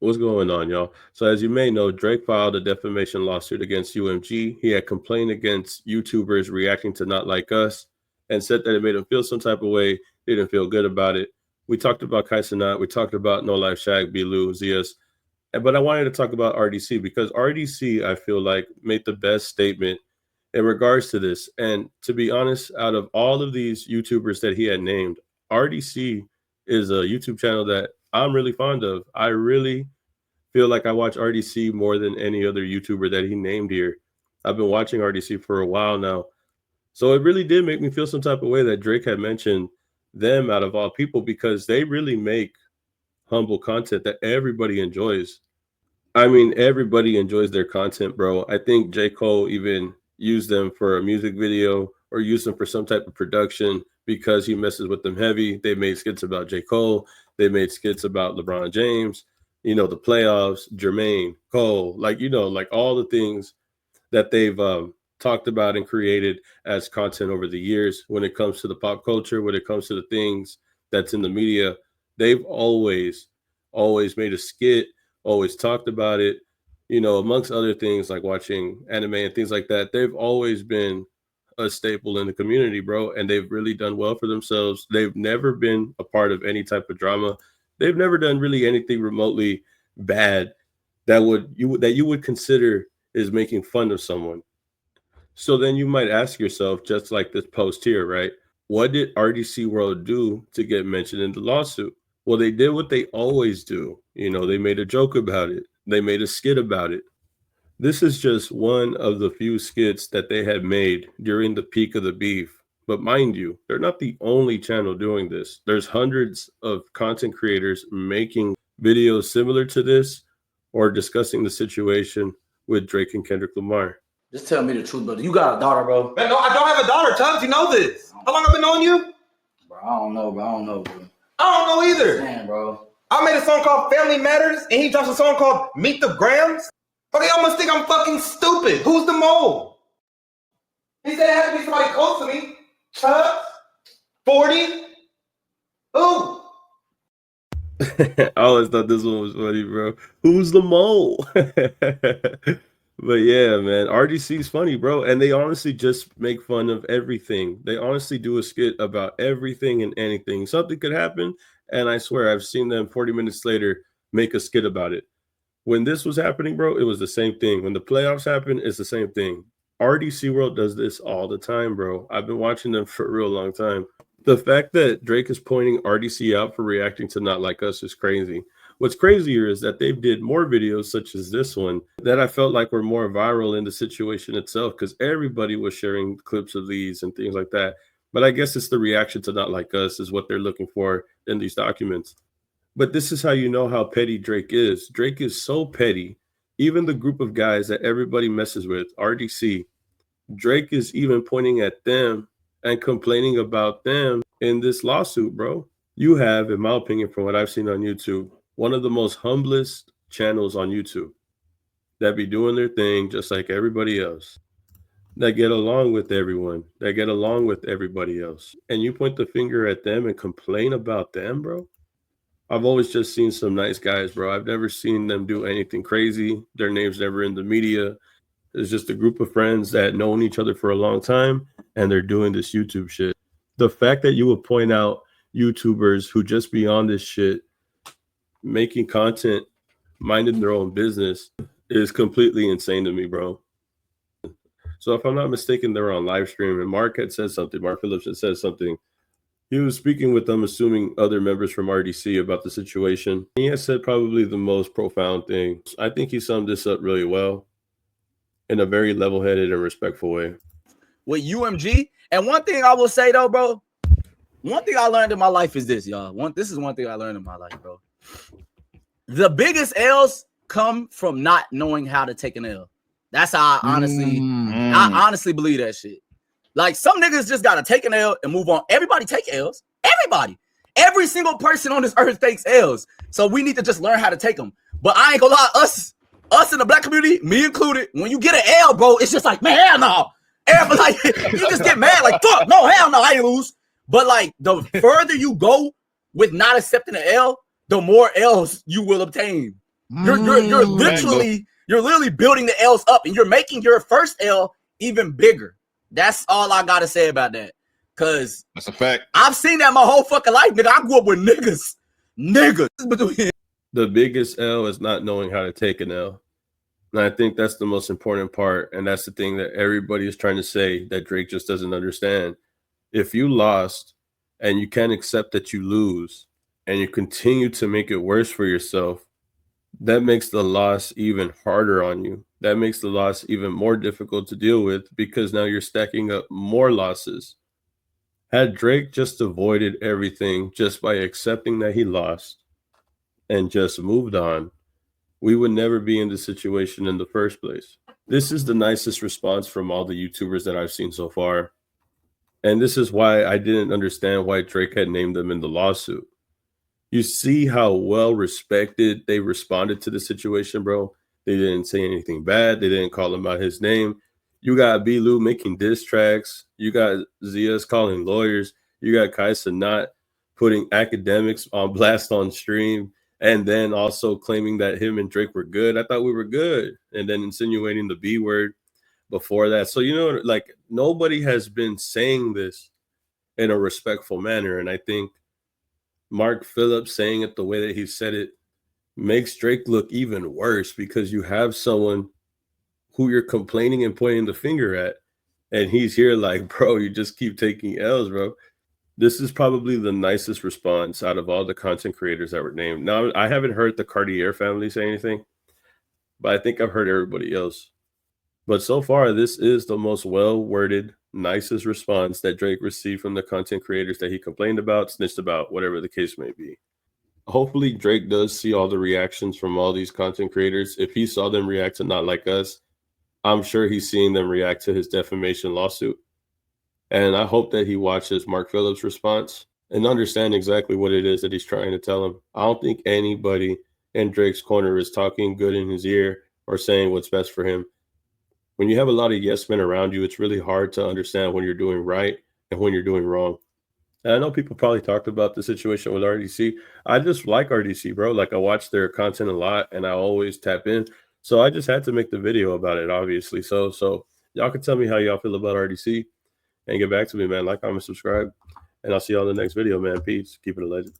What's going on, y'all? So, as you may know, Drake filed a defamation lawsuit against UMG. He had complained against YouTubers reacting to Not Like Us and said that it made him feel some type of way. He didn't feel good about it. We talked about Kai Cenat. We talked about No Life Shaq, Bilu, Zias. But I wanted to talk about RDC because RDC, I feel like, made the best statement in regards to this. And to be honest, out of all of these YouTubers that he had named, RDC is a YouTube channel that I'm really fond of. I really feel like I watch RDC more than any other YouTuber that he named here. I've been watching RDC for a while now. So it really did make me feel some type of way that Drake had mentioned them out of all people because they really make humble content that everybody enjoys. I mean, everybody enjoys their content, bro. I think J. Cole even used them for a music video or used them for some type of production because he messes with them heavy. They made skits about J. Cole. They made skits about LeBron James, the playoffs, Jermaine, Cole, like all the things that they've talked about and created as content over the years. When it comes to the pop culture, when it comes to the things that's in the media, they've always made a skit, always talked about it, amongst other things like watching anime and things like that. They've always been a staple in the community, bro, and they've really done well for themselves. They've never been a part of any type of drama. They've never done really anything remotely bad that you would consider is making fun of someone. So then you might ask yourself, just like this post here, right? What did RDC World do to get mentioned in the lawsuit? Well, they did what they always do. They made a joke about it. They made a skit about it. This is just one of the few skits that they had made during the peak of the beef. But mind you, they're not the only channel doing this. There's hundreds of content creators making videos similar to this or discussing the situation with Drake and Kendrick Lamar. Just tell me the truth, brother. You got a daughter, bro. Man, no, I don't have a daughter, Tubbs. You know this. How long I've been knowing you? Bro, I don't know, bro. I don't know either. Man, bro. I made a song called Family Matters, and he drops a song called Meet the Grams. But they almost think I'm fucking stupid. Who's the mole? He said it had to be somebody close to me. Tubbs? 40? Who? I always thought this one was funny, bro. Who's the mole? But yeah, man, RDC's funny, bro. And they honestly just make fun of everything. They honestly do a skit about everything and anything. Something could happen, and I swear I've seen them 40 minutes later make a skit about it. When this was happening, bro, it was the same thing. When the playoffs happen, it's the same thing. RDC World does this all the time, bro. I've been watching them for a real long time. The fact that Drake is pointing RDC out for reacting to Not Like Us is crazy. What's crazier is that they did more videos such as this one that I felt like were more viral in the situation itself because everybody was sharing clips of these and things like that. But I guess it's the reaction to Not Like Us is what they're looking for in these documents. But this is how you know how petty Drake is. Drake is so petty. Even the group of guys that everybody messes with, RDC, Drake is even pointing at them and complaining about them in this lawsuit, bro. You have, in my opinion, from what I've seen on YouTube, one of the most humblest channels on YouTube that be doing their thing just like everybody else, that get along with everyone, that get along with everybody else. And you point the finger at them and complain about them, bro? I've always just seen some nice guys, bro. I've never seen them do anything crazy. Their name's never in the media. It's just a group of friends that known each other for a long time, and they're doing this YouTube shit. The fact that you would point out YouTubers who just be on this shit, making content, minding their own business, is completely insane to me, bro. So if I'm not mistaken, they were on live stream, and Mark had said something. Mark Phillips had said something. He was speaking with them, assuming other members from RDC about the situation. He has said probably the most profound thing. I think he summed this up really well in a very level-headed and respectful way. With UMG, and one thing I will say though, bro, one thing I learned in my life is this, y'all. This is one thing I learned in my life, bro. The biggest L's come from not knowing how to take an L. That's how I honestly believe that shit. Like, some niggas just gotta take an L and move on. Everybody take L's. Everybody. Every single person on this earth takes L's. So we need to just learn how to take them. But I ain't gonna lie, us in the black community, me included, when you get an L, bro, it's just like, man, hell no. Everybody, like, you just get mad, like, fuck, no, hell no, I ain't lose. But like, the further you go with not accepting an L, the more L's you will obtain. You're literally building the L's up, and you're making your first L even bigger. That's all I gotta say about that. Cause that's a fact. I've seen that my whole fucking life, nigga. I grew up with niggas. The biggest L is not knowing how to take an L. And I think that's the most important part. And that's the thing that everybody is trying to say that Drake just doesn't understand. If you lost and you can't accept that you lose and you continue to make it worse for yourself, that makes the loss even harder on you. That makes the loss even more difficult to deal with because now you're stacking up more losses. Had Drake just avoided everything just by accepting that he lost and just moved on, we would never be in this situation in the first place. This is the nicest response from all the YouTubers that I've seen so far. And this is why I didn't understand why Drake had named them in the lawsuit. You see how well respected they responded to the situation, bro. They didn't say anything bad. They didn't call him out his name. You got B-Lou making diss tracks. You got Zias calling lawyers. You got Kaisa not putting academics on blast on stream. And then also claiming that him and Drake were good. I thought we were good. And then insinuating the B word before that. So, you know, like nobody has been saying this in a respectful manner. And I think Mark Phillips saying it the way that he said it makes Drake look even worse because you have someone who you're complaining and pointing the finger at. And he's here like, bro, you just keep taking L's, bro. This is probably the nicest response out of all the content creators that were named. Now, I haven't heard the Cartier family say anything, but I think I've heard everybody else. But so far, this is the most well-worded, nicest response that Drake received from the content creators that he complained about, snitched about, whatever the case may be. Hopefully, Drake does see all the reactions from all these content creators. If he saw them react to Not Like Us, I'm sure he's seeing them react to his defamation lawsuit. And I hope that he watches Mark Phillips' response and understand exactly what it is that he's trying to tell him. I don't think anybody in Drake's corner is talking good in his ear or saying what's best for him. When you have a lot of yes men around you, it's really hard to understand when you're doing right and when you're doing wrong. And I know people probably talked about the situation with RDC. I just like RDC, bro. Like I watch their content a lot and I always tap in. So I just had to make the video about it, obviously. So y'all can tell me how y'all feel about RDC and get back to me, man. Like, comment, subscribe, and I'll see y'all in the next video, man. Peace. Keep it a legend.